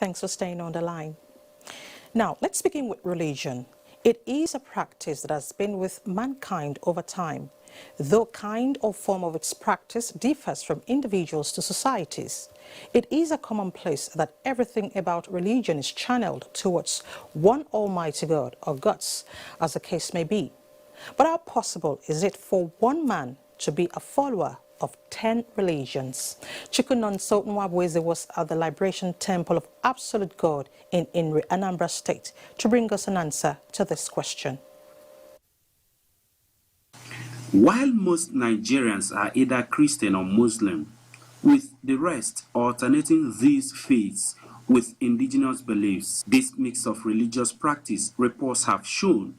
Thanks for staying on the line. Now, let's begin with religion. It is a practice that has been with mankind over time, though kind or form of its practice differs from individuals to societies. It is a commonplace that everything about religion is channeled towards one almighty God or gods, as the case may be. But how possible is it for one man to be a follower of 10 religions? Chukwunonso Nwabweze was at the Liberation Temple of Absolute God in Inri, Anambra State, to bring us an answer to this question. While most Nigerians are either Christian or Muslim, with the rest alternating these faiths with indigenous beliefs, this mix of religious practice, reports have shown,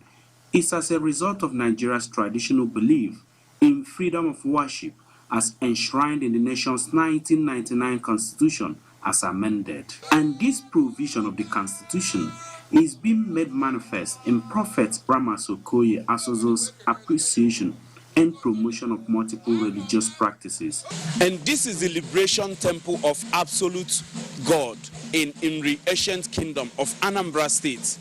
is as a result of Nigeria's traditional belief in freedom of worship as enshrined in the nation's 1999 Constitution as amended. And this provision of the Constitution is being made manifest in Prophet Ramas Okoye Asozo's appreciation and promotion of multiple religious practices. And this is the Liberation Temple of Absolute God in the ancient kingdom of Anambra State.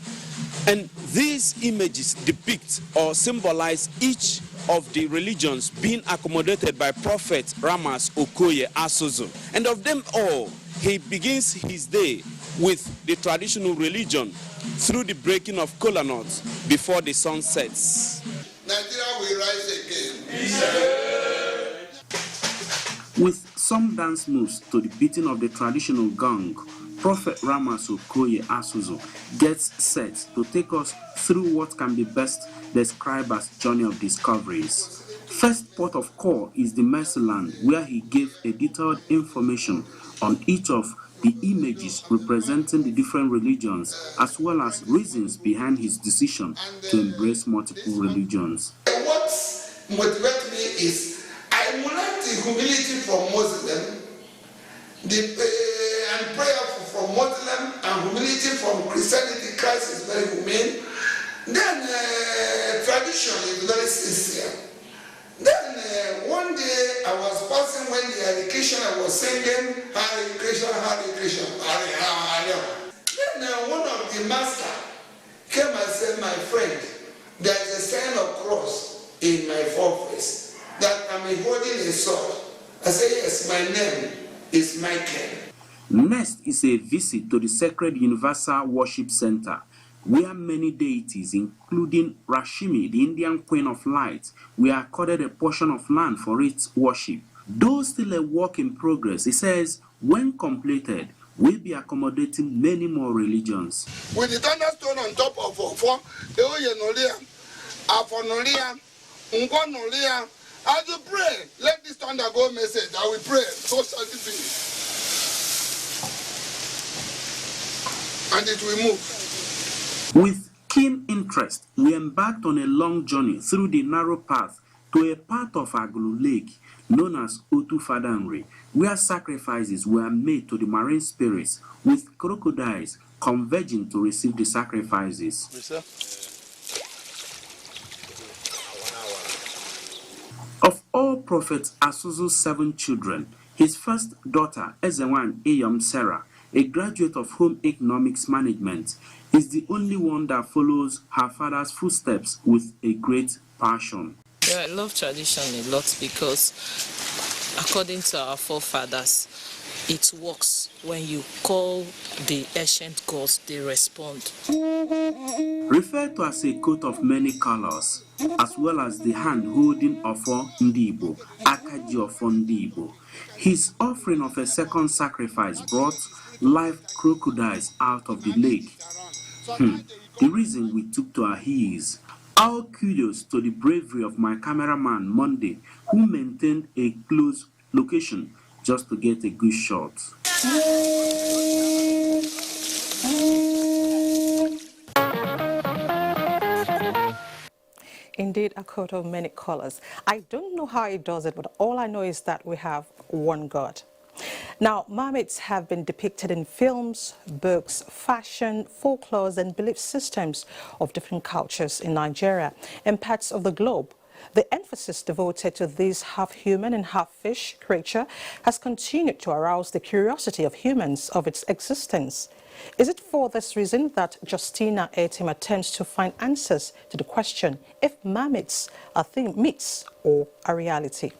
And these images depict or symbolize each of the religions being accommodated by Prophet Ramas Okoye Asozo. And of them all, he begins his day with the traditional religion through the breaking of kola nuts before the sun sets. Nigeria will rise again. With some dance moves to the beating of the traditional gong, Prophet Ramas Okoye Asozo gets set to take us through what can be best described as journey of discoveries. First port of call is the Mercyland, where he gave a detailed information on each of the images representing the different religions, as well as reasons behind his decision to embrace multiple religions. What motivates me is I emulate the humility from Muslim, and prayer from Muslim, and humility from Christianity. Christ is very humane. Then tradition is very sincere. Then one day I was passing when the education I was singing Hare Krishna, Hare Krishna, Hare Hare. Then one of the master came and said, "My friend, there is a sign of cross in my foreface that I'm holding a sword." I said, "Yes, my name is Michael." Next is a visit to the Sacred Universal Worship Center, where many deities, including Rashmi, the Indian Queen of Light, were accorded a portion of land for its worship. Though still a work in progress, it says, when completed, will be accommodating many more religions. With the thunderstone on top of Ofo, as you pray, let this thunder go message. I will pray, so shall it be. And it will move. With keen interest, we embarked on a long journey through the narrow path to a part of Agulu Lake known as Otu Fadanri, where sacrifices were made to the marine spirits, with crocodiles converging to receive the sacrifices. Of all Prophet Asozo's 7 children, his first daughter, Ezewan Eyam Sarah, a graduate of Home Economics Management, is the only one that follows her father's footsteps with a great passion. Yeah, I love tradition a lot because, according to our forefathers, it works. When you call the ancient gods, they respond. Referred to as a coat of many colors, as well as the hand holding Ofo Ndibo, Akaji Ofo Ndibo, his offering of a second sacrifice brought live crocodiles out of the lake. The reason we took to our heels. All kudos to the bravery of my cameraman Monday, who maintained a close location just to get a good shot. Indeed, a coat of many colors. I don't know how it does it, but all I know is that we have one God. Now, mermaids have been depicted in films, books, fashion, folklores and belief systems of different cultures in Nigeria and parts of the globe. The emphasis devoted to this half-human and half-fish creature has continued to arouse the curiosity of humans of its existence. Is it for this reason that Justina Etim attempts to find answers to the question if mermaids are myths or a reality?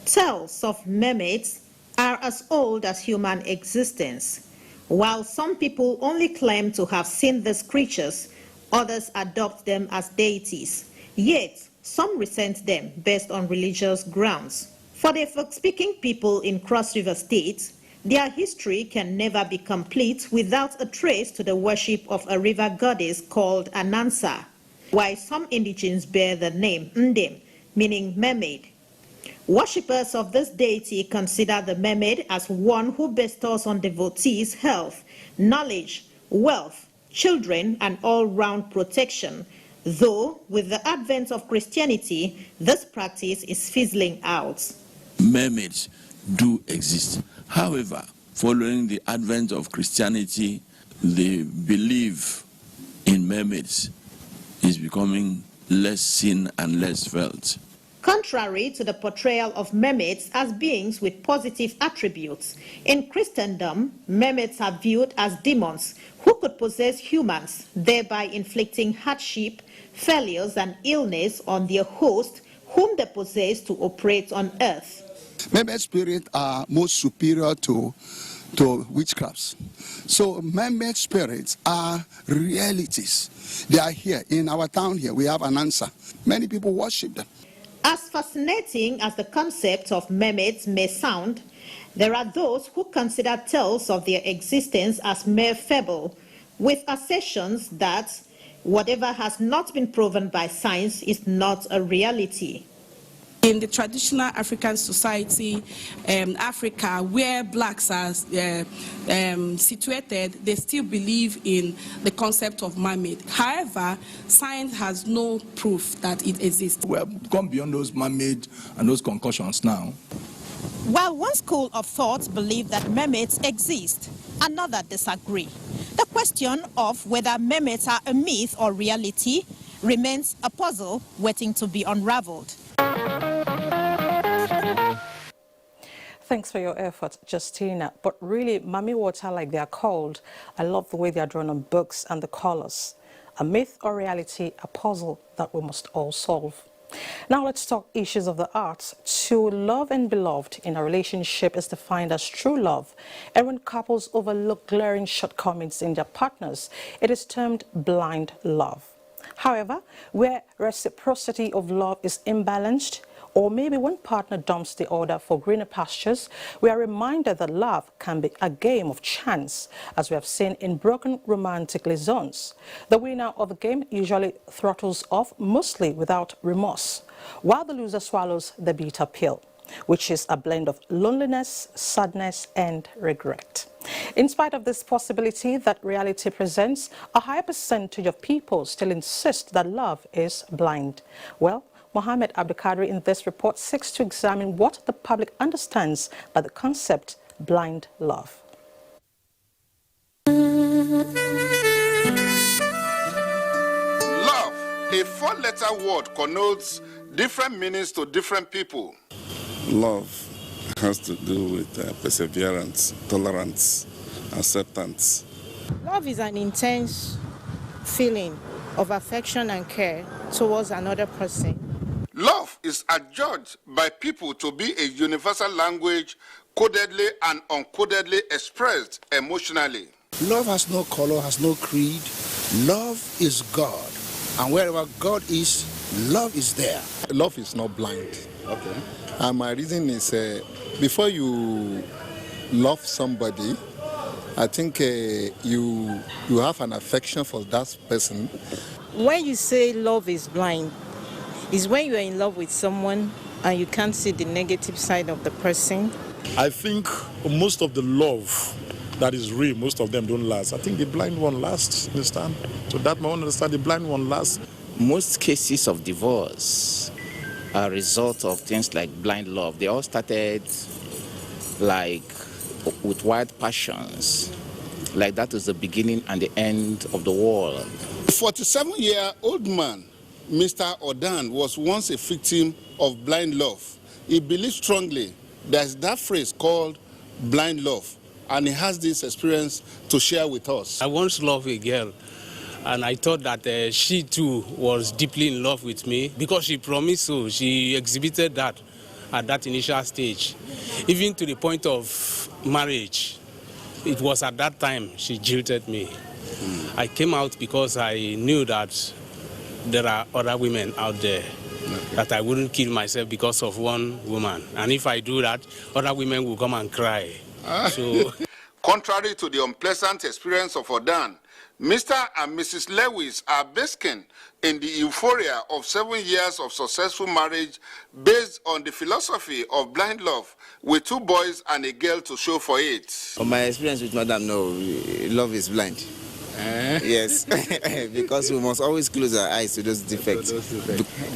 Tales of mermaids are as old as human existence. While some people only claim to have seen these creatures, others adopt them as deities. Yet, some resent them based on religious grounds. For the folk-speaking people in Cross River State, their history can never be complete without a trace to the worship of a river goddess called Anansa, while some indigenes bear the name Ndem, meaning mermaid. Worshippers of this deity consider the mermaid as one who bestows on devotees health, knowledge, wealth, children, and all-round protection, though with the advent of Christianity, this practice is fizzling out. Mermaids do exist. However, following the advent of Christianity, the belief in mermaids is becoming less seen and less felt. Contrary to the portrayal of mermaids as beings with positive attributes, in Christendom, mermaids are viewed as demons who could possess humans, thereby inflicting hardship, failures, and illness on their host, whom they possess to operate on earth. Mermaid spirits are more superior to witchcrafts. So mermaid spirits are realities. They are here in our town here. We have an answer. Many people worship them. As fascinating as the concept of mermaids may sound, there are those who consider tales of their existence as mere fable, with assertions that whatever has not been proven by science is not a reality. In the traditional African society, Africa, where blacks are situated, they still believe in the concept of mermaid. However, science has no proof that it exists. We have gone beyond those mermaids and those concussions now. While one school of thought believes that mermaids exist, another disagree. The question of whether mermaids are a myth or reality remains a puzzle waiting to be unraveled. Thanks for your effort, Justina. But really, Mami Water, like they are called, I love the way they are drawn on books and the colors. A myth or reality, a puzzle that we must all solve. Now let's talk issues of the arts. To love and be loved in a relationship is defined as true love. And when couples overlook glaring shortcomings in their partners, it is termed blind love. However, where reciprocity of love is imbalanced, or maybe one partner dumps the other for greener pastures, we are reminded that love can be a game of chance, as we have seen in broken romantic liaisons. The winner of the game usually throttles off, mostly without remorse, while the loser swallows the bitter pill, which is a blend of loneliness, sadness, and regret. In spite of this possibility that reality presents, a high percentage of people still insist that love is blind. Well, Mohammed Abdulkadir in this report seeks to examine what the public understands by the concept blind love. Love, a four-letter word, connotes different meanings to different people. Love has to do with perseverance, tolerance, acceptance. Love is an intense feeling of affection and care towards another person. Love is adjudged by people to be a universal language, codedly and uncodedly expressed emotionally. Love has no color, has no creed. Love is God. And wherever God is, love is there. Love is not blind. Okay. And my reason is, before you love somebody, I think you have an affection for that person. When you say love is blind, is when you are in love with someone and you can't see the negative side of the person. I think most of the love that is real, most of them don't last. I think the blind one lasts, understand? So that one understand, the blind one lasts. Most cases of divorce are a result of things like blind love. They all started like with wild passions. Like that is the beginning and the end of the world. A 47-year-old man Mr. Odan was once a victim of blind love. He believes strongly there's that phrase called blind love, and he has this experience to share with us. I once loved a girl, and I thought that she too was deeply in love with me because she promised so. She exhibited that at that initial stage, even to the point of marriage. It was at that time she jilted me. I came out because I knew that there are other women out there, that I wouldn't kill myself because of one woman. And if I do that, other women will come and cry. So, contrary to the unpleasant experience of Odan, Mr. and Mrs. Lewis are basking in the euphoria of 7 years of successful marriage based on the philosophy of blind love, with 2 boys and a girl to show for it. From my experience with Madam, no, love is blind. Yes, because we must always close our eyes to those defects.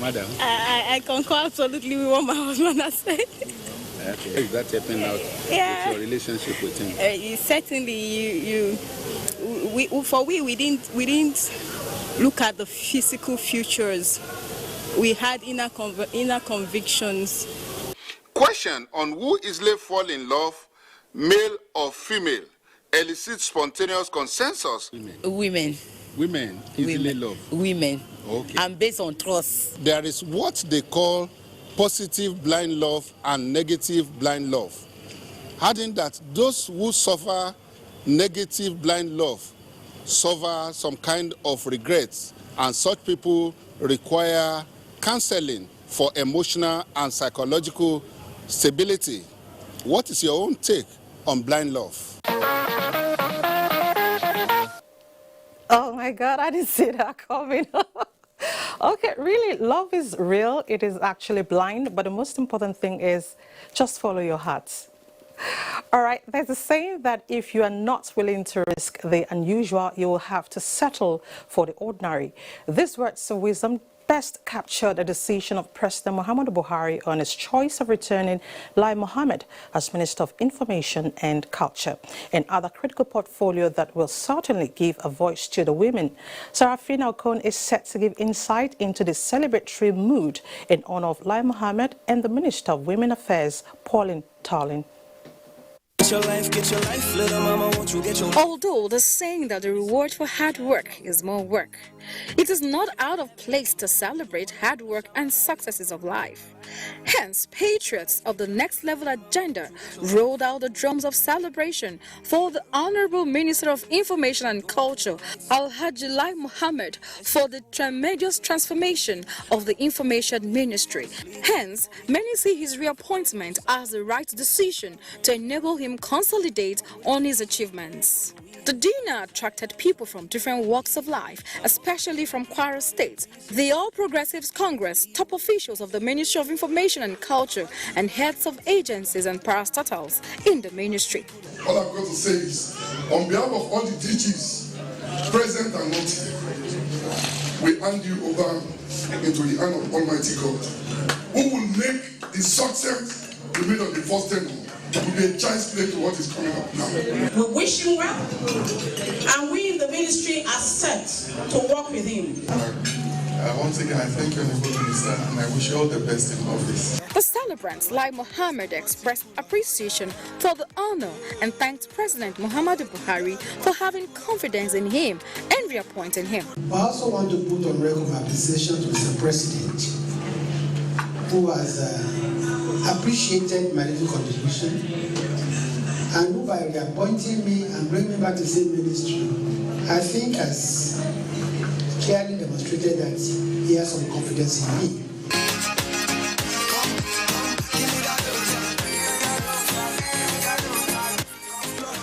Madam? I concur absolutely with what my husband has said. Okay. Is that helping out with your relationship with him? Certainly, we didn't look at the physical features. We had inner convictions. Question on who easily fall in love, male or female, elicits spontaneous consensus. Women. Women easily love. Women. Okay. And based on trust. There is what they call positive blind love and negative blind love. Adding that those who suffer negative blind love suffer some kind of regrets, and such people require counseling for emotional and psychological stability. What is your own take on blind love? Oh my God, I didn't see that coming. Okay, really, love is real. It is actually blind, but the most important thing is just follow your heart. All right, there's a saying that if you are not willing to risk the unusual, you will have to settle for the ordinary. These words of wisdom best capture the decision of President Muhammadu Buhari on his choice of returning Lai Mohammed as Minister of Information and Culture, and other critical portfolio that will certainly give a voice to the women. Sarafina Okon is set to give insight into the celebratory mood in honor of Lai Mohammed and the Minister of Women Affairs, Pauline Tarlin. Although the saying that the reward for hard work is more work, it is not out of place to celebrate hard work and successes of life. Hence, patriots of the next level agenda rolled out the drums of celebration for the Honorable Minister of Information and Culture, Alhaji Lai Mohammed, for the tremendous transformation of the Information Ministry. Hence, many see his reappointment as the right decision to enable him consolidate on his achievements. The dinner attracted people from different walks of life, especially from Kwara State, the All Progressives Congress, top officials of the Ministry of Information and Culture, and heads of agencies and parastatals in the ministry. All I've got to say is, on behalf of all the DGs, present and not here, we hand you over into the hand of Almighty God, who will make the success we made on the first tenure. It will be a child's play to what is coming up now. We wish him well, and we in the ministry are set to work with him. Once again, I thank you, Honorable Minister, and I wish you all the best in office. The celebrants, Lai Mohammed, expressed appreciation for the honor and thanked President Muhammadu Buhari for having confidence in him and reappointing him. I also want to put on record my appreciation to Mr. President, who has appreciated my little contribution, and who by reappointing me and bringing me back to the same ministry, I think has clearly demonstrated that he has some confidence in me.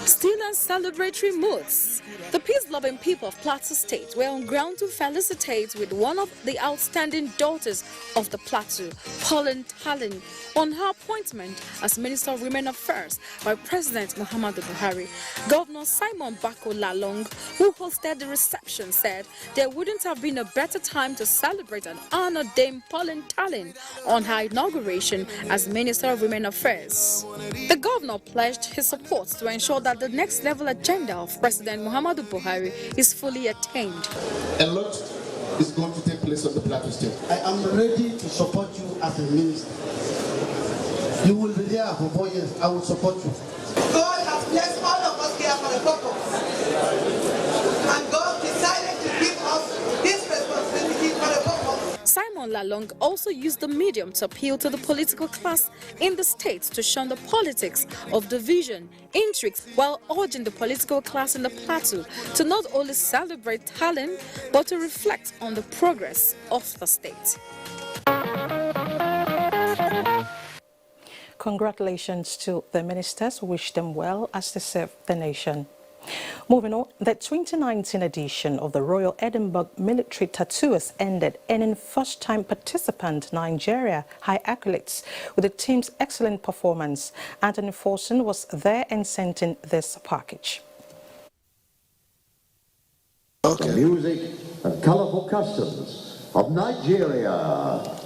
Still in celebratory moods, the peace-loving people of Plateau State were on ground to felicitate with one of the outstanding daughters of the Plateau, Pauline Tarlin, on her appointment as Minister of Women Affairs by President Muhammadu Buhari. Governor Simon Bako Lalong, who hosted the reception, said there wouldn't have been a better time to celebrate and honor Dame Pauline Tarlin on her inauguration as Minister of Women Affairs. The governor pledged his support to ensure that the next level agenda of President Muhammadu Buhari is fully attained. A lot is going to take place on the Plateau State. I am ready to support you as a minister. You will be there for 4 years. I will support you. God has blessed all of us here for a purpose. And God decided to give us this responsibility for a purpose. Simon Lalong also used the medium to appeal to the political class in the state to shun the politics of division, intrigues, while urging the political class in the plateau to not only celebrate talent, but to reflect on the progress of the state. Congratulations to the ministers. Wish them well as they serve the nation. Moving on, the 2019 edition of the Royal Edinburgh Military Tattooers ended, earning first-time participant Nigeria high accolades with the team's excellent performance. Anthony Forson was there and sent in this package. The music and colourful customs of Nigeria.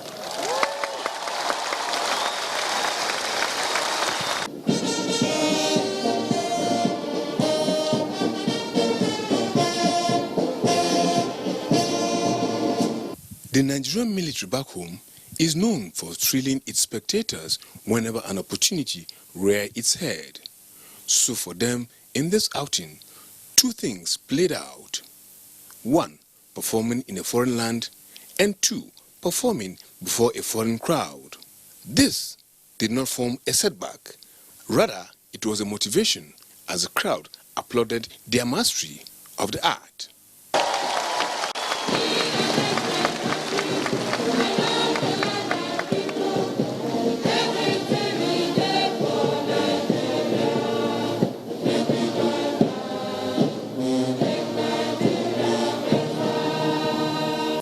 The Nigerian military back home is known for thrilling its spectators whenever an opportunity rears its head. So for them, in this outing, two things played out. One, performing in a foreign land, and two, performing before a foreign crowd. This did not form a setback. Rather, it was a motivation as the crowd applauded their mastery of the art.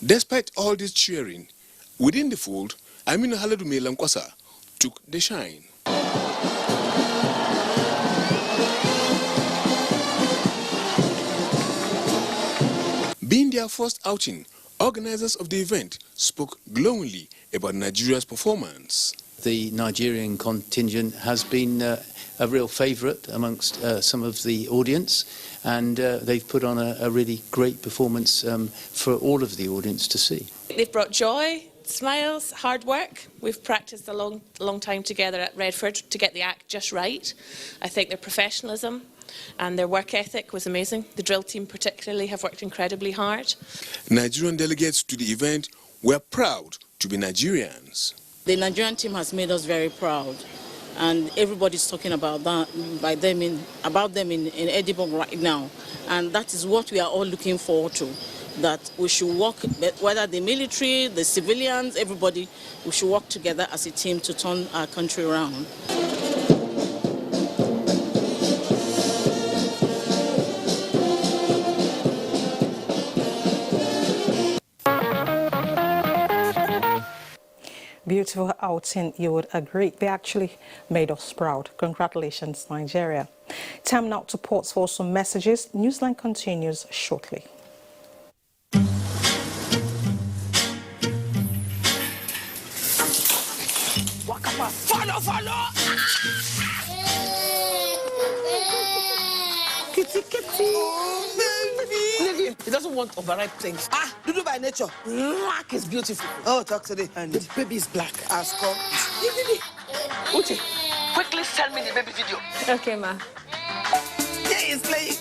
Despite all this cheering, within the fold, Aminu Haladume Lankwasa took the shine. Being their first outing, organizers of the event spoke glowingly about Nigeria's performance. The Nigerian contingent has been a real favourite amongst some of the audience, and they've put on a really great performance for all of the audience to see. They've brought joy, smiles, hard work. We've practiced a long time together at Redford to get the act just right. I think their professionalism and their work ethic was amazing. The drill team particularly have worked incredibly hard. Nigerian delegates to the event were proud to be Nigerians. The Nigerian team has made us very proud, and everybody's talking about that, about them in Edinburgh right now, and that is what we are all looking forward to. That we should work, whether the military, the civilians, everybody, we should work together as a team to turn our country around. Beautiful outing, you would agree. They actually made us proud. Congratulations, Nigeria. Time now to pause for some messages. Newsline continues shortly. Follow! Kitty. Oh, baby. He doesn't want overripe things. Dudu by nature. Black is beautiful. Oh, talk to the hand. The baby is black. Ask her. Uche, quickly send me the baby video. Okay, ma. Yeah, he's playing.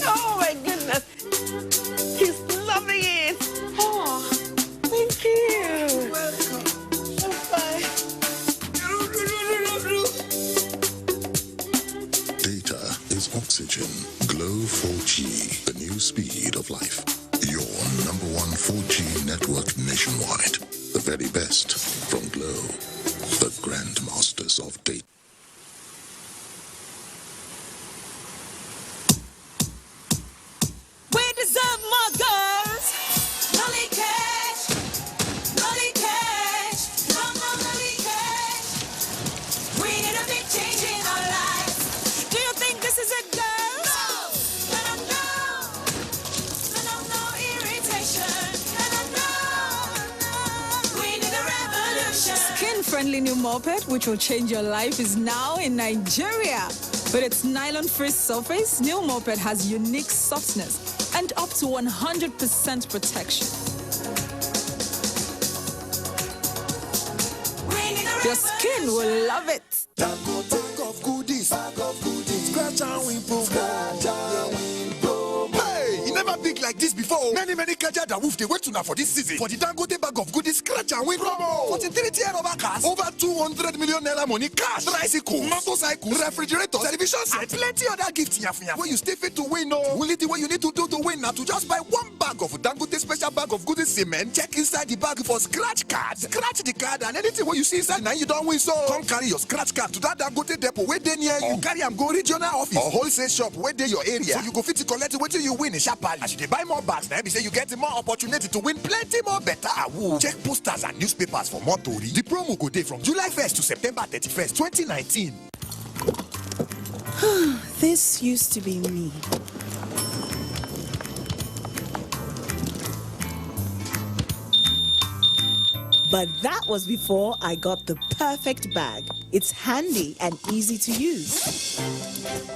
Oh, my goodness. He's loving it. Oh, thank you. Welcome. Bye. Data is oxygen. Glow 4G, the new speed of life. Your #1 4G network nationwide. The very best from Glow, the grandmasters of data. We deserve more girls. Nolly cash. Nolly cash. No, nolly cash. We need a big change in our lives. Do you think this is a girl? No. No irritation. No. We need a revolution. Skin eco-friendly new moped, which will change your life, is now in Nigeria. With its nylon-free surface, new moped has unique softness and up to 100% protection. Your skin will love it. Bag of goodies. Scratch and win promo. Hey, you never big like this before. Many Kaja that wolf they wait to now for this season. For the Dangote bag of goodies, scratch and win promo. 43 tier over cars. Over 200 million naira money cash. Tricycle, motorcycle, refrigerator, television set, and plenty other gifts. Where you stay fit to win, no. Only the way you need to do to win now to just buy one bag of Dangote special bag of goodies cement. Check inside the bag for scratch card. Scratch the card and anything where you see inside now you don't win. So come carry your scratch card to that Dangote depot where they near you. Or carry am go regional office or wholesale shop where they your area. So you go fit to collect it till you win in sharp. As you buy more bags, now be say you get more opportunity to win plenty more better award. Check posters and newspapers for more story. The promo go day from July 1st to September 31st, 2019. This used to be me. But that was before I got the perfect bag. It's handy and easy to use.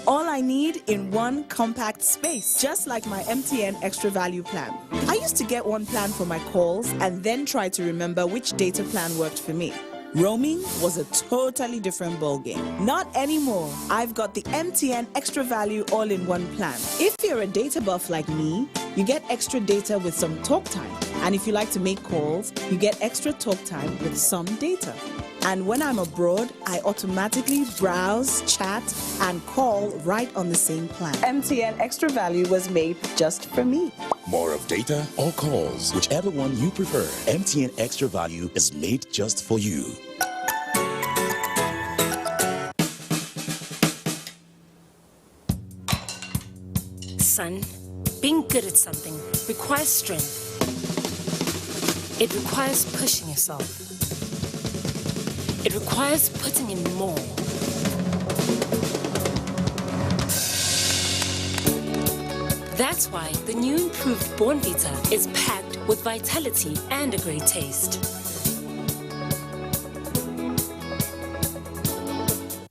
All I need in one compact space, just like my MTN Extra Value plan. I used to get one plan for my calls and then try to remember which data plan worked for me. Roaming was a totally different ballgame. Not anymore. I've got the MTN Extra Value all-in-one plan. If you're a data buff like me, you get extra data with some talk time. And if you like to make calls, you get extra talk time with some data. And when I'm abroad, I automatically browse, chat, and call right on the same plan. MTN Extra Value was made just for me. More of data or calls, whichever one you prefer. MTN Extra Value is made just for you. Son, being good at something requires strength. It requires pushing yourself. It requires putting in more. That's why the new improved Bornvita is packed with vitality and a great taste.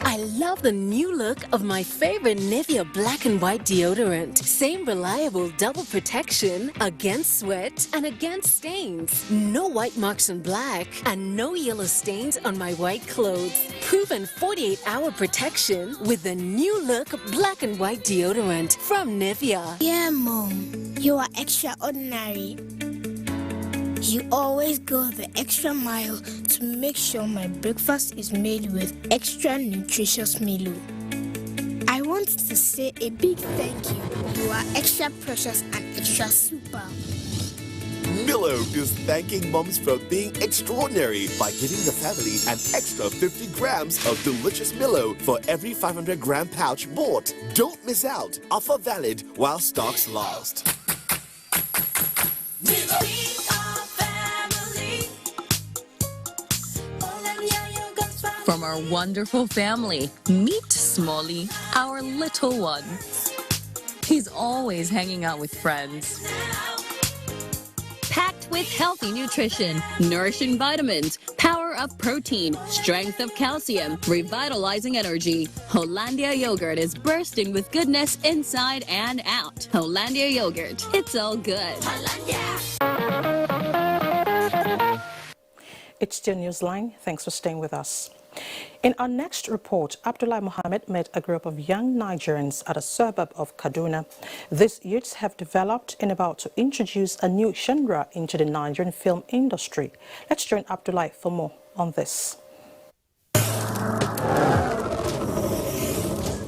I love the new look of my favorite Nivea black and white deodorant. Same reliable double protection against sweat and against stains. No white marks on black and no yellow stains on my white clothes. Proven 48-hour protection with the new look black and white deodorant from Nivea. Yeah, Mom, you are extraordinary. You always go the extra mile to make sure my breakfast is made with extra nutritious Milo. I want to say a big thank you. You are extra precious and extra super. Milo is thanking moms for being extraordinary by giving the family an extra 50 grams of delicious Milo for every 500-gram pouch bought. Don't miss out. Offer valid while stocks last. From our wonderful family, meet Smalley, our little one. He's always hanging out with friends. Packed with healthy nutrition, nourishing vitamins, power-up protein, strength of calcium, revitalizing energy. Hollandia yogurt is bursting with goodness inside and out. Hollandia yogurt, it's all good. It's still Newsline. Thanks for staying with us. In our next report, Abdullah Mohammed met a group of young Nigerians at a suburb of Kaduna. These youths have developed and about to introduce a new genre into the Nigerian film industry. Let's join Abdullah for more on this.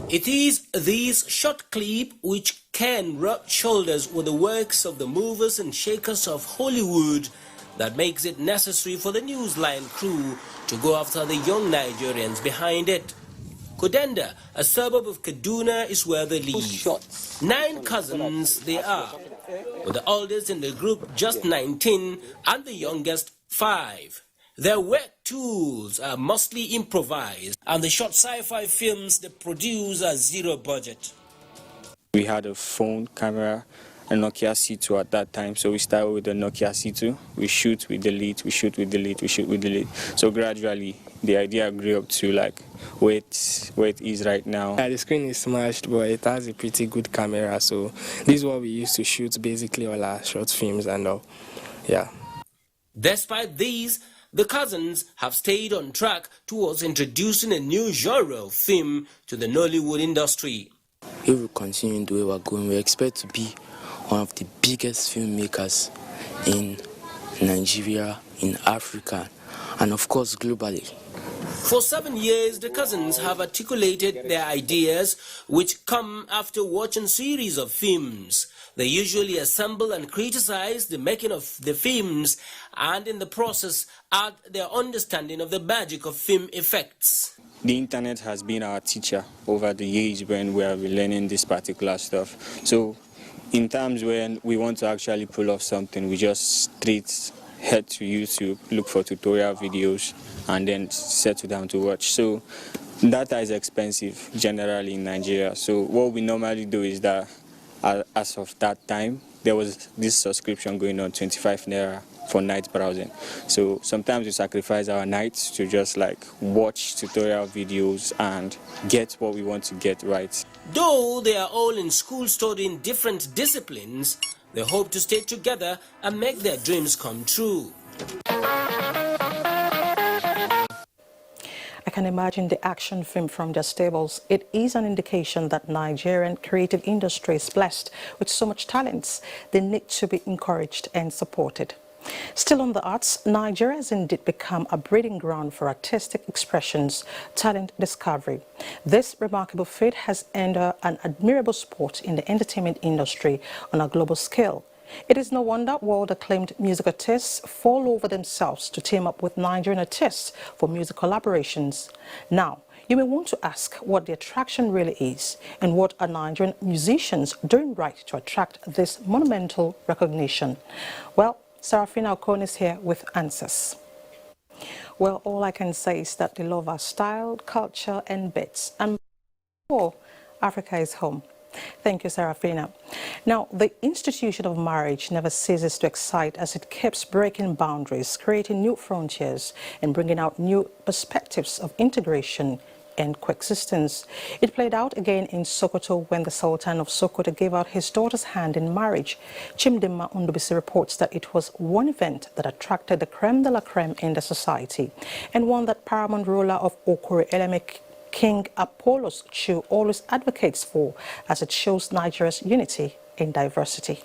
It is this short clip which can rub shoulders with the works of the movers and shakers of Hollywood that makes it necessary for the Newsline crew to go after the young Nigerians behind it. Kodenda, a suburb of Kaduna, is where they live. 9 cousins they are, with the oldest in the group just 19 and the youngest 5. Their work tools are mostly improvised, and the short sci-fi films they produce are zero budget. We had a phone camera a Nokia C2 at that time. So we started with the Nokia C2. We shoot, we delete, we shoot, we delete, we shoot, we delete. So gradually, the idea grew up to like where it is right now. Yeah, the screen is smashed, but it has a pretty good camera. So this is what we used to shoot basically all our short films and all. Yeah. Despite these, the cousins have stayed on track towards introducing a new genre of film to the Nollywood industry. If we continue the way we're going, we expect to be one of the biggest filmmakers in Nigeria, in Africa, and of course globally. For 7 years, the cousins have articulated their ideas, which come after watching series of films. They usually assemble and criticize the making of the films, and in the process add their understanding of the magic of film effects. The internet has been our teacher over the years when we have been learning this particular stuff. So in times when we want to actually pull off something, we just straight head to YouTube, look for tutorial videos, and then settle down to watch. So data is expensive generally in Nigeria. So what we normally do is that as of that time, there was this subscription going on, 25 naira for night browsing. So sometimes we sacrifice our nights to just like watch tutorial videos and get what we want to get right. Though they are all in school studying different disciplines, they hope to stay together and make their dreams come true. I can imagine the action film from their stables. It is an indication that Nigerian creative industry is blessed with so much talents. They need to be encouraged and supported. Still on the arts, Nigeria has indeed become a breeding ground for artistic expressions, talent discovery. This remarkable feat has earned her an admirable spot in the entertainment industry on a global scale. It is no wonder world-acclaimed music artists fall over themselves to team up with Nigerian artists for music collaborations. Now, you may want to ask what the attraction really is and what are Nigerian musicians doing right to attract this monumental recognition. Well, Serafina Okon is here with answers. Well, all I can say is that they love our style, culture and bits. And Africa is home. Thank you, Serafina. Now, the institution of marriage never ceases to excite as it keeps breaking boundaries, creating new frontiers and bringing out new perspectives of integration and coexistence. It played out again in Sokoto when the Sultan of Sokoto gave out his daughter's hand in marriage. Chimdima Undubisi reports that it was one event that attracted the creme de la creme in the society and one that paramount ruler of Okore Eleme, King Apollos Chu, always advocates for, as it shows Nigeria's unity in diversity.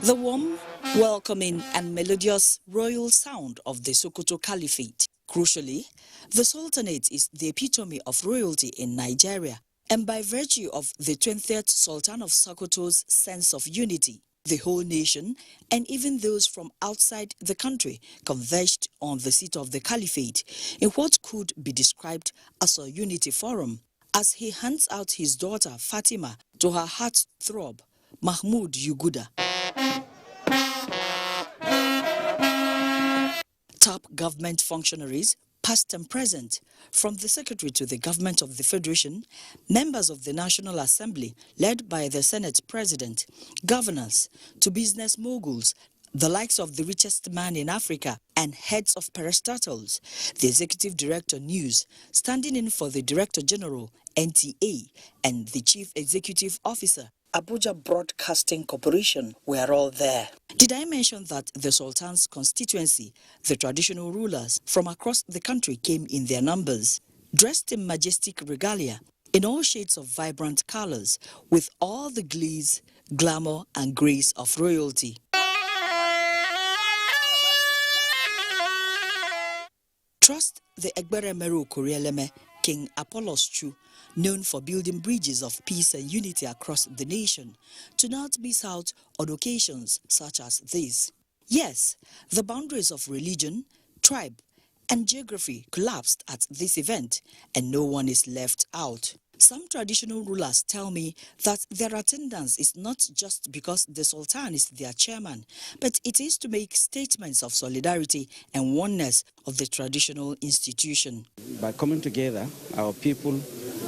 The warm, welcoming and melodious royal sound of the Sokoto Caliphate. Crucially, the Sultanate is the epitome of royalty in Nigeria, and by virtue of the 20th Sultan of Sokoto's sense of unity, the whole nation, and even those from outside the country, converged on the seat of the Caliphate in what could be described as a unity forum, as he hands out his daughter Fatima to her heartthrob, Mahmoud Yuguda. Top government functionaries, past and present, from the Secretary to the Government of the Federation, members of the National Assembly, led by the Senate President, governors, to business moguls, the likes of the richest man in Africa, and heads of parastatals, the Executive Director News, standing in for the Director General, NTA, and the Chief Executive Officer, Abuja Broadcasting Corporation, were all there. Did I mention that the Sultan's constituency, the traditional rulers from across the country came in their numbers, dressed in majestic regalia, in all shades of vibrant colors, with all the glees, glamour and grace of royalty. Trust the Egbere Meru Kurieleme, King Apollos Chu, known for building bridges of peace and unity across the nation, to not miss out on occasions such as this. Yes, the boundaries of religion, tribe, and geography collapsed at this event, and no one is left out. Some traditional rulers tell me that their attendance is not just because the Sultan is their chairman, but it is to make statements of solidarity and oneness of the traditional institution. By coming together, our people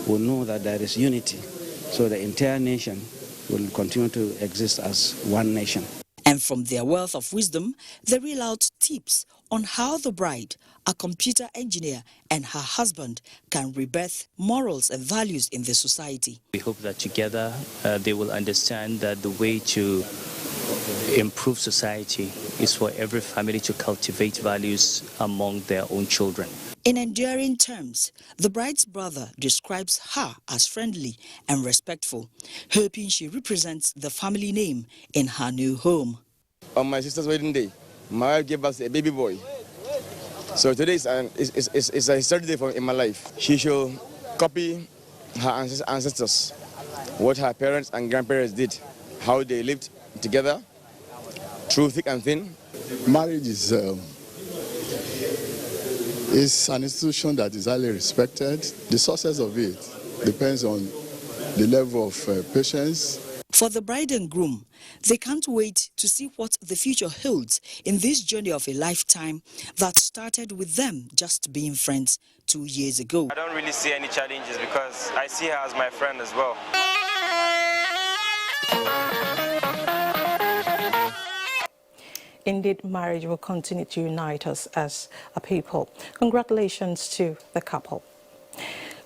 will know that there is unity, so the entire nation will continue to exist as one nation. And from their wealth of wisdom, they reel out tips on how the bride, a computer engineer, and her husband can rebirth morals and values in the society. We hope that together they will understand that the way to improve society is for every family to cultivate values among their own children. In endearing terms, the bride's brother describes her as friendly and respectful, hoping she represents the family name in her new home. On my sister's wedding day, my wife gave us a baby boy. So today is a historic day in my life. She should copy her ancestors, what her parents and grandparents did, how they lived together, through thick and thin. Marriage is an institution that is highly respected. The success of it depends on the level of patience. For the bride and groom, they can't wait to see what the future holds in this journey of a lifetime that started with them just being friends 2 years ago. I don't really see any challenges because I see her as my friend as well. Indeed, marriage will continue to unite us as a people. Congratulations to the couple.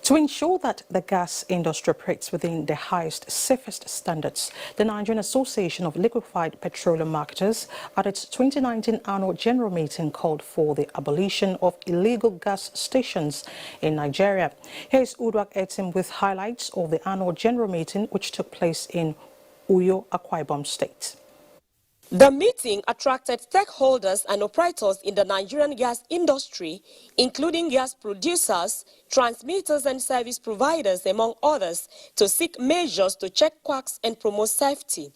To ensure that the gas industry operates within the highest, safest standards, the Nigerian Association of Liquefied Petroleum Marketers at its 2019 annual general meeting called for the abolition of illegal gas stations in Nigeria. Here's Uduak Etim with highlights of the annual general meeting which took place in Uyo, Akwa Ibom State. The meeting attracted stakeholders and operators in the Nigerian gas industry, including gas producers, transmitters and service providers, among others, to seek measures to check quacks and promote safety.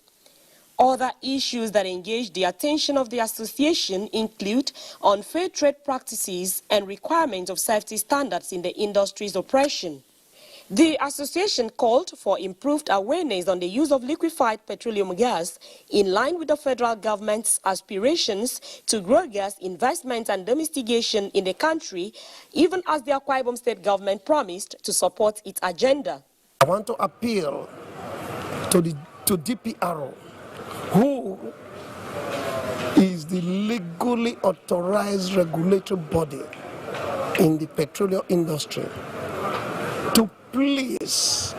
Other issues that engage the attention of the association include unfair trade practices and requirements of safety standards in the industry's operation. The association called for improved awareness on the use of liquefied petroleum gas in line with the federal government's aspirations to grow gas investment and domestication in the country, even as the Akwa Ibom state government promised to support its agenda. I want to appeal to DPRO, who is the legally authorized regulatory body in the petroleum industry, to please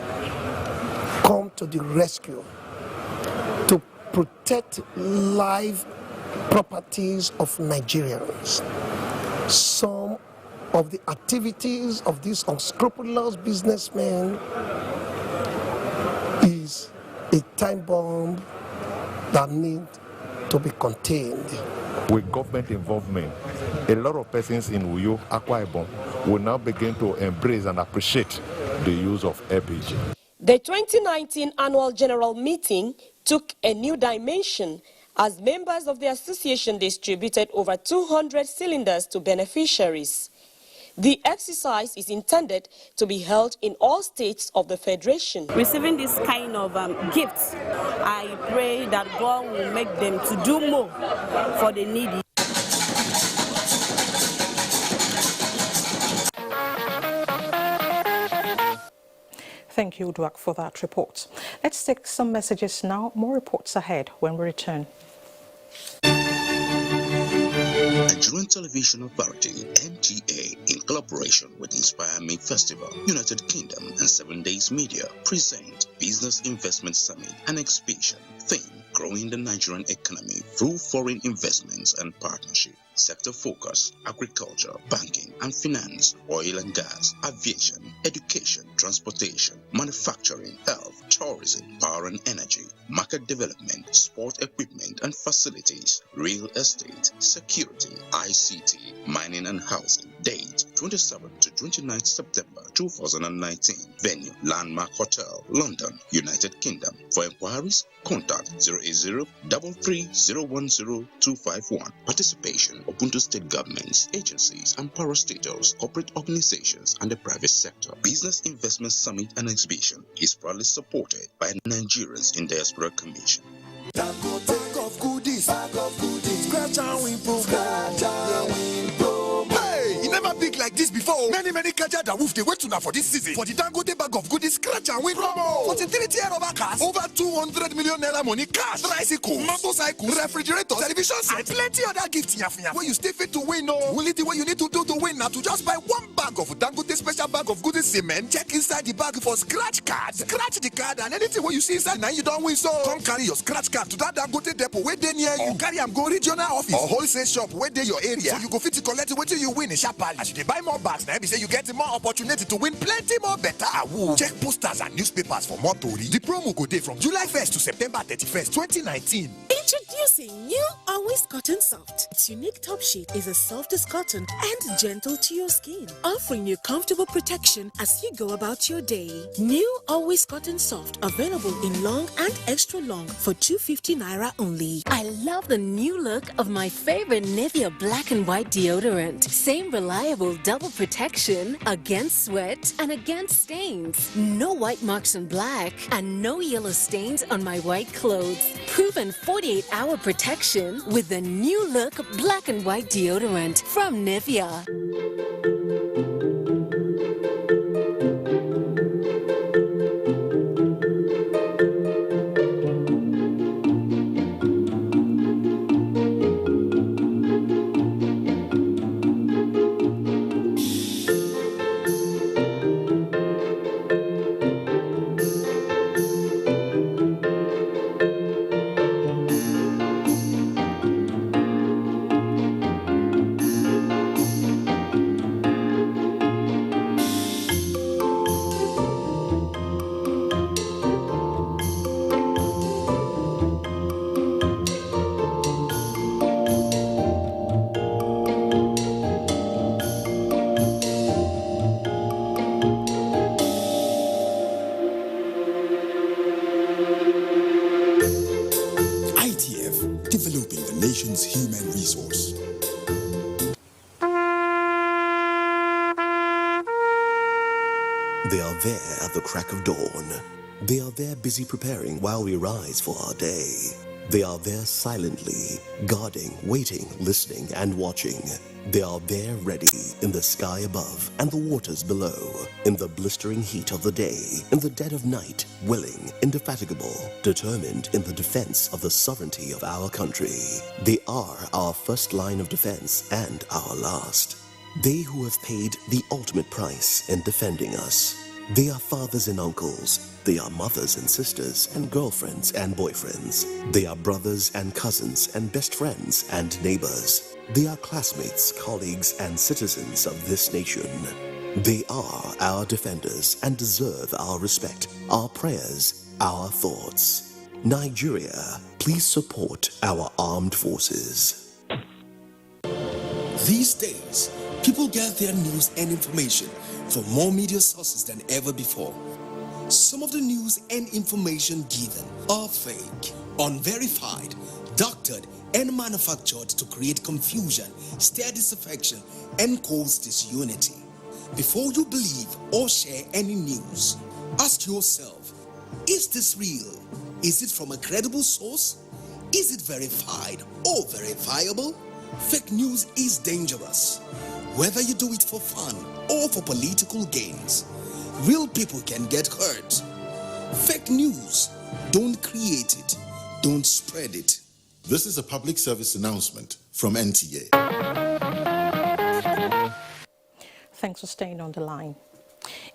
come to the rescue to protect live properties of Nigerians. Some of the activities of these unscrupulous businessmen is a time bomb that needs to be contained. With government involvement, a lot of persons in Uyo, Akwa Ibom will now begin to embrace and appreciate the use of LPG. The 2019 annual general meeting took a new dimension as members of the association distributed over 200 cylinders to beneficiaries. The exercise is intended to be held in all states of the Federation. Receiving this kind of gifts, I pray that God will make them to do more for the needy. Thank you, Uduak, for that report. Let's take some messages now. More reports ahead when we return. Nigerian Television Authority, NTA, in collaboration with Inspire Me Festival, United Kingdom and 7 Days Media, present Business Investment Summit and Exhibition. Theme: Growing the Nigerian economy through foreign investments and partnership. Sector focus: agriculture, banking and finance, oil and gas, aviation, education, transportation, manufacturing, health, tourism, power and energy, market development, sport equipment and facilities, real estate, security, ICT, mining and housing. Date: 27th to 29th September 2019. Venue, Landmark Hotel, London, United Kingdom. For inquiries, contact 080-33010251. Participation, open to state governments, agencies, and parastatals, corporate organizations, and the private sector. Business Investment Summit and Exhibition is proudly supported by Nigerians in Diaspora Commission. Bag of goodies. Scratch and win promo. Hey, you never big like this before. Many catcher that wolf they wait to now for this season. For the Dangote bag of goodies, scratch and win promo. 43 tier over cars, over 200 million naira money cash, tricycles, motorcycles, refrigerators, televisions, and plenty other gifts. Where you stay fit to win, no. Only thing what you need to do to win now to just buy one bag of Dangote special bag of goodies cement. Check inside the bag for scratch card. Scratch the card and anything what you see inside now you don't win. So come carry your scratch card to that Dangote depot where they near you. Carry am go regional office or wholesale shop where they your area. So you go fit to collect what you win in sharply. As you buy more bags now, say you get more opportunity to win plenty more better. Check posters and newspapers for more story. The promo go day from July 1st to September 31st, 2019. Introducing new Always Cotton Soft. Its unique top sheet is as soft as cotton and gentle to your skin, offering you comfortable protection as you go about your day. New Always Cotton Soft, available in long and extra long for 250 naira only. I love the new look of my favorite Nivea black and white deodorant. Same reliable double protection against sweat and against stains. No white marks on black and no yellow stains on my white clothes. Proven 48-hour protection with the new look black and white deodorant from Nivea. Developing the nation's human resource. They are there at the crack of dawn. They are there busy preparing while we rise for our day. They are there silently, guarding, waiting, listening, and watching. They are there ready in the sky above and the waters below, in the blistering heat of the day, in the dead of night, willing, indefatigable, determined in the defense of the sovereignty of our country. They are our first line of defense and our last. They who have paid the ultimate price in defending us. They are fathers and uncles. They are mothers and sisters and girlfriends and boyfriends. They are brothers and cousins and best friends and neighbors. They are classmates, colleagues, and citizens of this nation. They are our defenders and deserve our respect, our prayers, our thoughts. Nigeria, please support our armed forces. These days, people get their news and information from more media sources than ever before. Some of the news and information given are fake, unverified, doctored, and manufactured to create confusion, stir disaffection, and cause disunity. Before you believe or share any news, ask yourself, is this real? Is it from a credible source? Is it verified or verifiable? Fake news is dangerous, whether you do it for fun or for political gains. Real people can get hurt. Fake news, don't create it, don't spread it. This is a public service announcement from NTA. Thanks for staying on the line.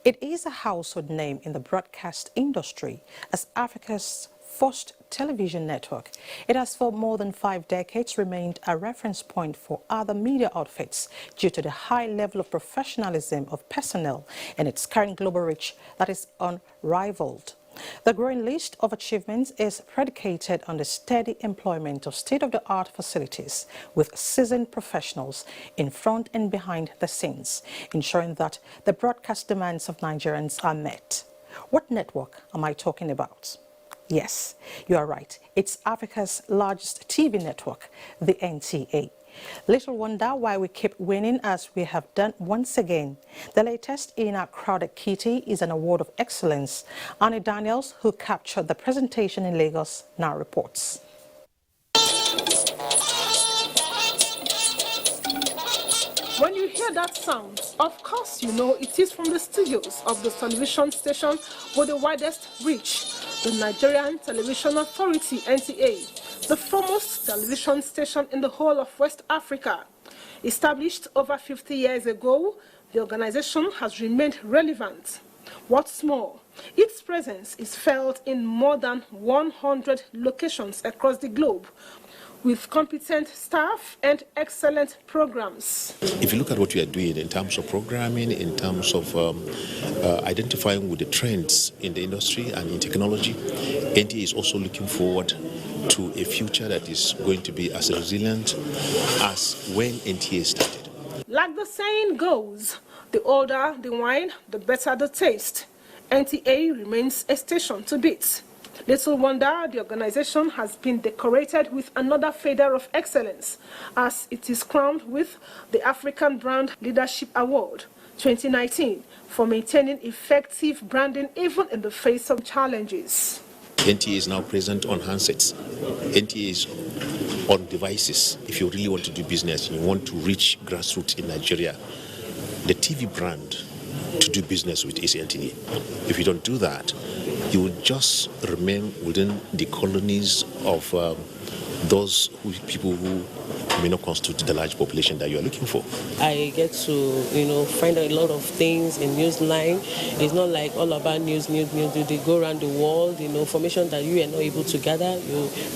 It is a household name in the broadcast industry as Africa's first television network. It has for more than 5 decades remained a reference point for other media outfits due to the high level of professionalism of personnel and its current global reach that is unrivaled. The growing list of achievements is predicated on the steady employment of state-of-the-art facilities with seasoned professionals in front and behind the scenes, ensuring that the broadcast demands of Nigerians are met. What network am I talking about? Yes, you are right. It's Africa's largest TV network, the NTA. Little wonder why we keep winning as we have done once again. The latest in our crowded kitty is an award of excellence. Annie Daniels, who captured the presentation in Lagos, now reports. When you hear that sound, of course you know it is from the studios of the television station with the widest reach, the Nigerian Television Authority, NTA. The foremost television station in the whole of West Africa. Established over 50 years ago, the organization has remained relevant. What's more, its presence is felt in more than 100 locations across the globe, with competent staff and excellent programs. If you look at what we are doing in terms of programming, in terms of identifying with the trends in the industry and in technology, NTA is also looking forward to a future that is going to be as resilient as when NTA started. Like the saying goes, the older the wine, the better the taste. NTA remains a station to beat. Little wonder the organization has been decorated with another feather of excellence as it is crowned with the African Brand Leadership Award 2019 for maintaining effective branding even in the face of challenges. NTA is now present on handsets. NTA is on devices. If you really want to do business and you want to reach grassroots in Nigeria, the TV brand to do business with is NTA. If you don't do that, you will just remain within the colonies of those people who may not constitute the large population that you are looking for. I get to, find out a lot of things in Newsline. It's not like all about news. They go around the world, information that you are not able to gather.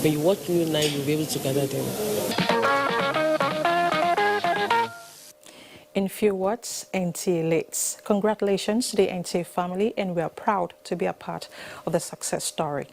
When you watch Newsline, you'll be able to gather them. In few words, NTA leads. Congratulations to the NTA family, and we are proud to be a part of the success story.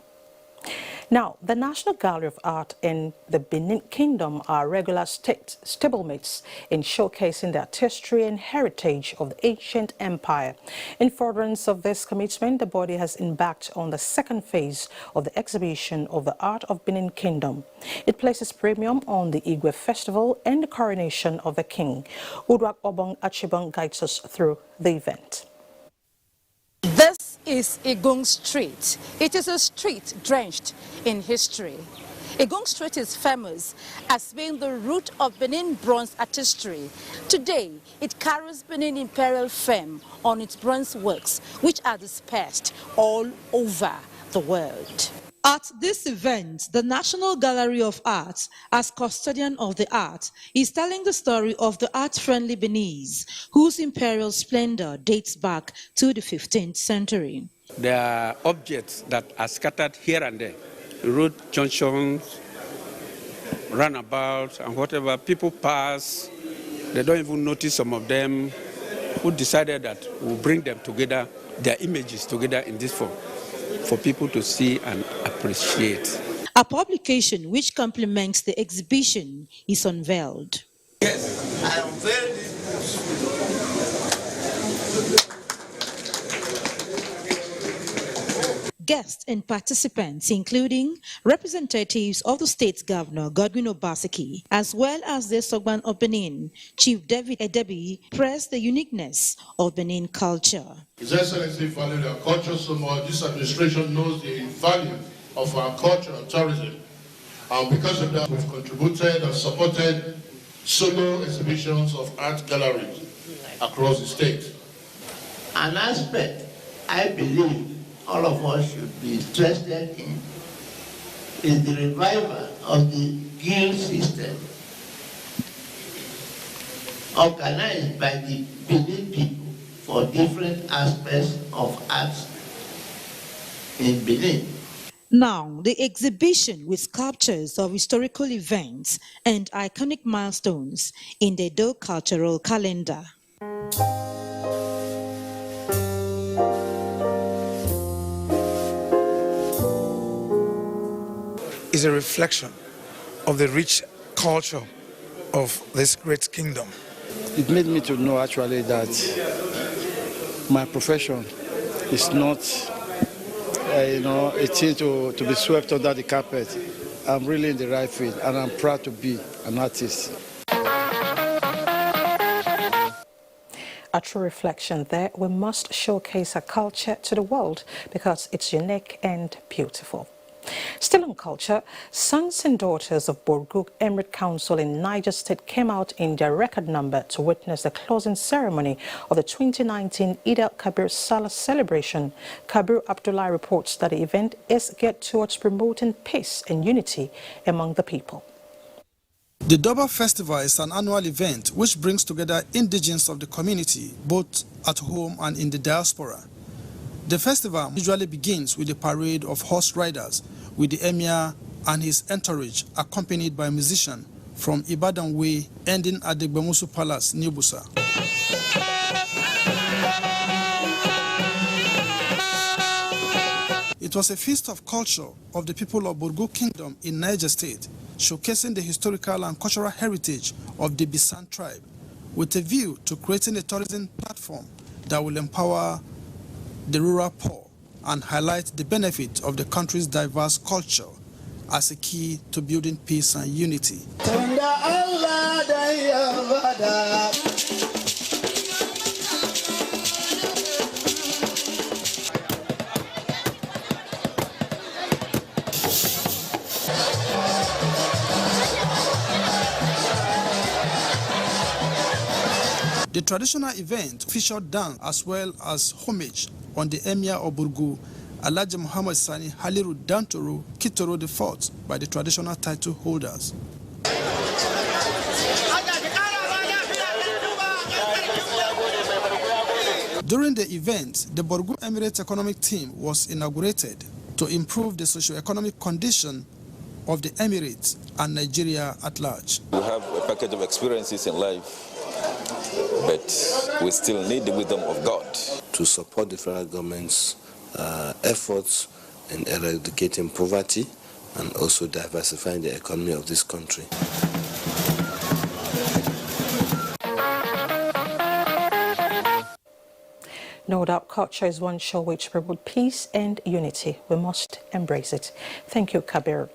Now, the National Gallery of Art in the Benin Kingdom are regular stablemates in showcasing the artistry and heritage of the ancient empire. In furtherance of this commitment, the body has embarked on the second phase of the exhibition of the Art of Benin Kingdom. It places premium on the Igwe Festival and the coronation of the king. Udwak Obong Achibong guides us through the event. This is Igung Street. It is a street drenched in history. Igung Street is famous as being the root of Benin bronze artistry. Today, it carries Benin imperial fame on its bronze works, which are dispersed all over the world. At this event, the National Gallery of Art, as custodian of the art, is telling the story of the art-friendly Beninese, whose imperial splendor dates back to the 15th century. There are objects that are scattered here and there, road junctions, roundabouts, and whatever. People pass, they don't even notice some of them. Who decided that we'll bring them together, their images together in this form, for people to see and appreciate. A publication which complements the exhibition is unveiled. Yes, I unveiled this. Guests and participants, including representatives of the state governor, Godwin Obaseki, as well as the Sogban of Benin, Chief David Edebi, praised the uniqueness of Benin culture. His Excellency valued our culture so much. This administration knows the value of our culture and tourism. And because of that, we've contributed and supported solo exhibitions of art galleries across the state. An aspect I believe all of us should be interested in is the revival of the guild system organized by the Benin people for different aspects of arts in Benin. Now, the exhibition with sculptures of historical events and iconic milestones in the Edo cultural calendar. is a reflection of the rich culture of this great kingdom. It made me to know actually that my profession is not a thing to be swept under the carpet. I'm really in the right field, and I'm proud to be an artist. A true reflection there. We must showcase our culture to the world because it's unique and beautiful. Still on culture, sons and daughters of Borgu Emirate Council in Niger State came out in their record number to witness the closing ceremony of the 2019 Eid al-Kabir Salah celebration. Kabir Abdullah reports that the event is geared towards promoting peace and unity among the people. The Durbar Festival is an annual event which brings together indigenes of the community, both at home and in the diaspora. The festival usually begins with a parade of horse riders, with the Emir and his entourage accompanied by musicians from Ibadan Way, ending at the Gbemusu Palace, New Busa. It was a feast of culture of the people of Borgu Kingdom in Niger State, showcasing the historical and cultural heritage of the Bisan tribe, with a view to creating a tourism platform that will empower the rural poor and highlight the benefit of the country's diverse culture as a key to building peace and unity. The traditional event featured dance as well as homage on the Emir of Borgu, Alhaji Muhammad Sani Haliru Dantoro Kitoro IV by the traditional title holders. During the event, the Borgu Emirate Economic Team was inaugurated to improve the socio-economic condition of the Emirates and Nigeria at large. We have a package of experiences in life, but we still need the wisdom of God to support the federal government's efforts in eradicating poverty and also diversifying the economy of this country. No doubt culture is one show which promotes peace and unity. We must embrace it. Thank you, Kabir.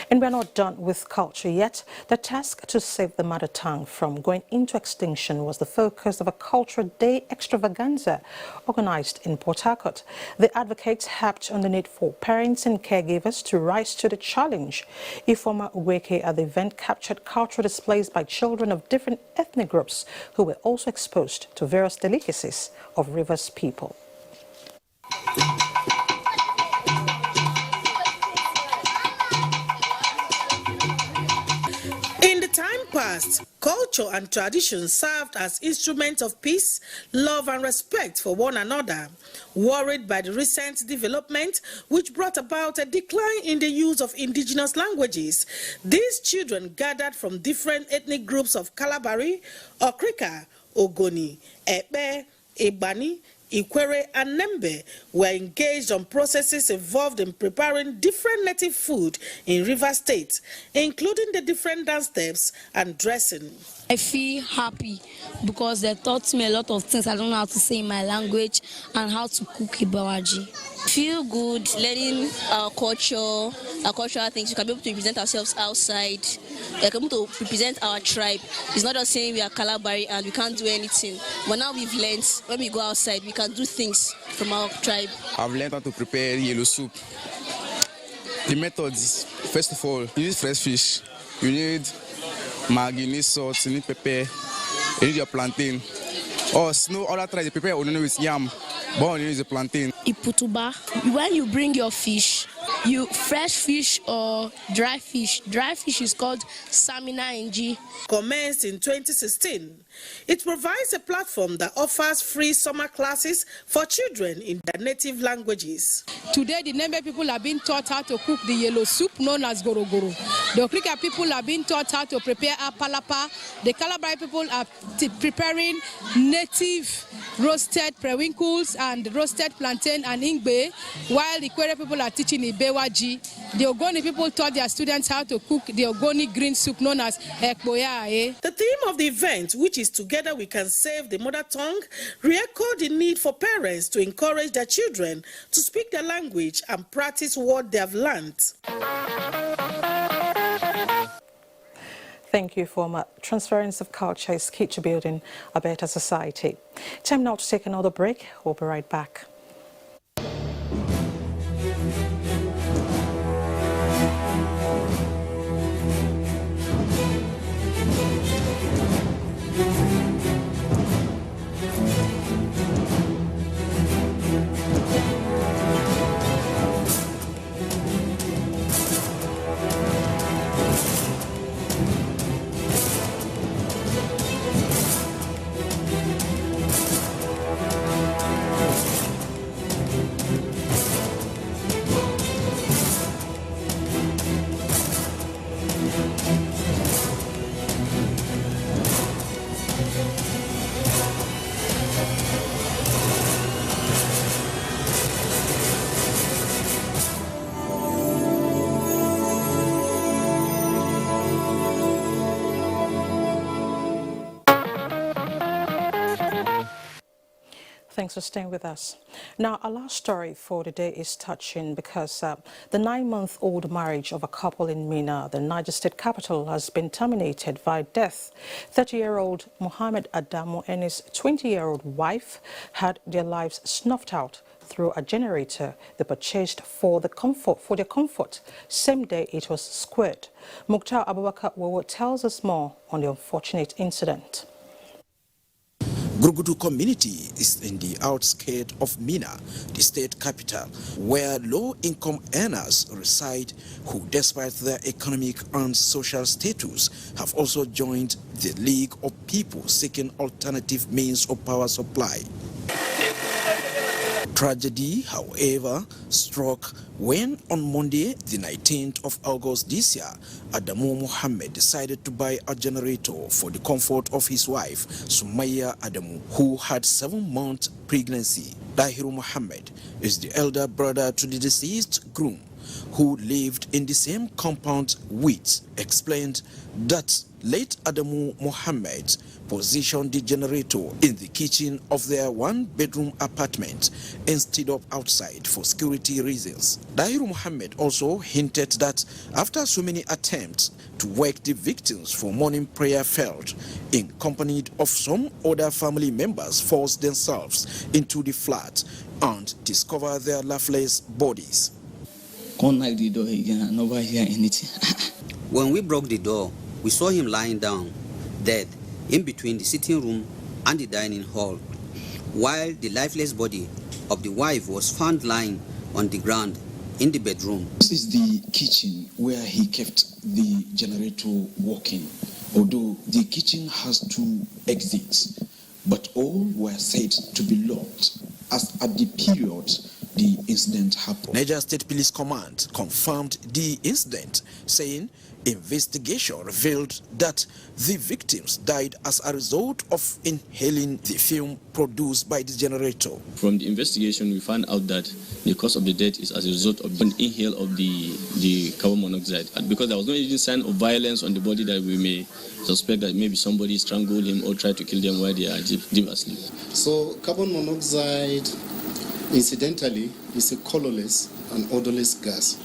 And we're not done with culture yet. The task to save the mother tongue from going into extinction was the focus of a Cultural Day extravaganza organized in Port Harcourt. The advocates harped on the need for parents and caregivers to rise to the challenge. Ifoma Uweke at the event captured cultural displays by children of different ethnic groups who were also exposed to various delicacies of Rivers people. In the time past, culture and tradition served as instruments of peace, love and respect for one another. Worried by the recent development which brought about a decline in the use of indigenous languages, these children gathered from different ethnic groups of Kalabari, Okrika, Ogoni, Epe, Ibani, Ikwere and Nembe were engaged on processes involved in preparing different native food in River State, including the different dance steps and dressing. I feel happy because they taught me a lot of things I don't know how to say in my language and how to cook ibawaji. Feel good learning our cultural things. We can be able to represent ourselves outside. We can be able to represent our tribe. It's not just saying we are Kalabari and we can't do anything. But now we've learned when we go outside, we can do things from our tribe. I've learned how to prepare yellow soup. The methods, first of all, you need fresh fish. You need maggi, you need salt, you need pepper, you need your plantain. Or no other try to prepare only with yam, but you need the plantain. Iputuba, when you bring your fish, you fresh fish or dry fish. Dry fish is called Samina NG. Commenced in 2016, it provides a platform that offers free summer classes for children in their native languages. Today, the Nembe people are being taught how to cook the yellow soup known as gorogoro. The Okrika people are being taught how to prepare apalapa. The Kalabari people are preparing native roasted periwinkles and roasted plantain and ingbe, while the Kwere people are teaching Ibewa Bewaji, the Ogoni people taught their students how to cook the Ogoni green soup known as ekboya. The theme of the event, which is Together We Can Save the Mother Tongue, re-echoed the need for parents to encourage their children to speak their language and practice what they have learned. Thank you, former. Transference of culture is key to building a better society. Time now to take another break. We'll be right back. Thanks for staying with us. Now, our last story for the day is touching because the 9-month-old marriage of a couple in Minna, the Niger State capital, has been terminated by death. 30-year-old Mohammed Adamu and his 20-year-old wife had their lives snuffed out through a generator they purchased for their comfort. Same day it was squared. Mukhtar Abubakar Wowo tells us more on the unfortunate incident. Gurgudu community is in the outskirts of Minna, the state capital, where low-income earners reside who, despite their economic and social status, have also joined the League of People seeking alternative means of power supply. Tragedy, however, struck when on Monday, the 19th of August this year, Adamu Mohammed decided to buy a generator for the comfort of his wife, Sumaya Adamu, who had 7-month pregnancy. Dahiru Mohammed is the elder brother to the deceased groom, who lived in the same compound with, explained that late Adamu Mohammed positioned the generator in the kitchen of their 1-bedroom apartment instead of outside for security reasons. Dahiru Mohammed also hinted that after so many attempts to wake the victims for morning prayer failed, accompanied of some other family members forced themselves into the flat and discovered their lifeless bodies. Unlike the door again, I never hear anything. When we broke the door, we saw him lying down, dead, in between the sitting room and the dining hall, while the lifeless body of the wife was found lying on the ground in the bedroom. This is the kitchen where he kept the generator working, although the kitchen has 2 exits, but all were said to be locked, as at the period the incident happened. Niger State Police Command confirmed the incident, saying investigation revealed that the victims died as a result of inhaling the fume produced by the generator. From the investigation, we found out that the cause of the death is as a result of an inhale of the carbon monoxide. And because there was no even sign of violence on the body that we may suspect that maybe somebody strangled him or tried to kill them while they are deep asleep. So carbon monoxide, incidentally, is a colorless and odorless gas,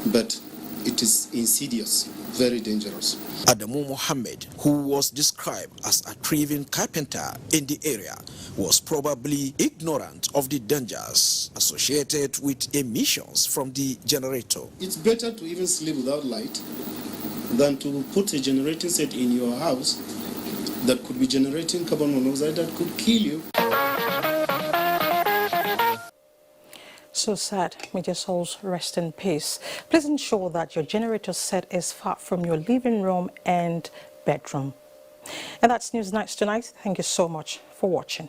but it is insidious, very dangerous. Adamu Mohammed, who was described as a thriving carpenter in the area, was probably ignorant of the dangers associated with emissions from the generator. It's better to even sleep without light than to put a generating set in your house that could be generating carbon monoxide that could kill you. So sad. May your souls rest in peace. Please ensure that your generator set is far from your living room and bedroom. And that's News Nights tonight. Thank you so much for watching.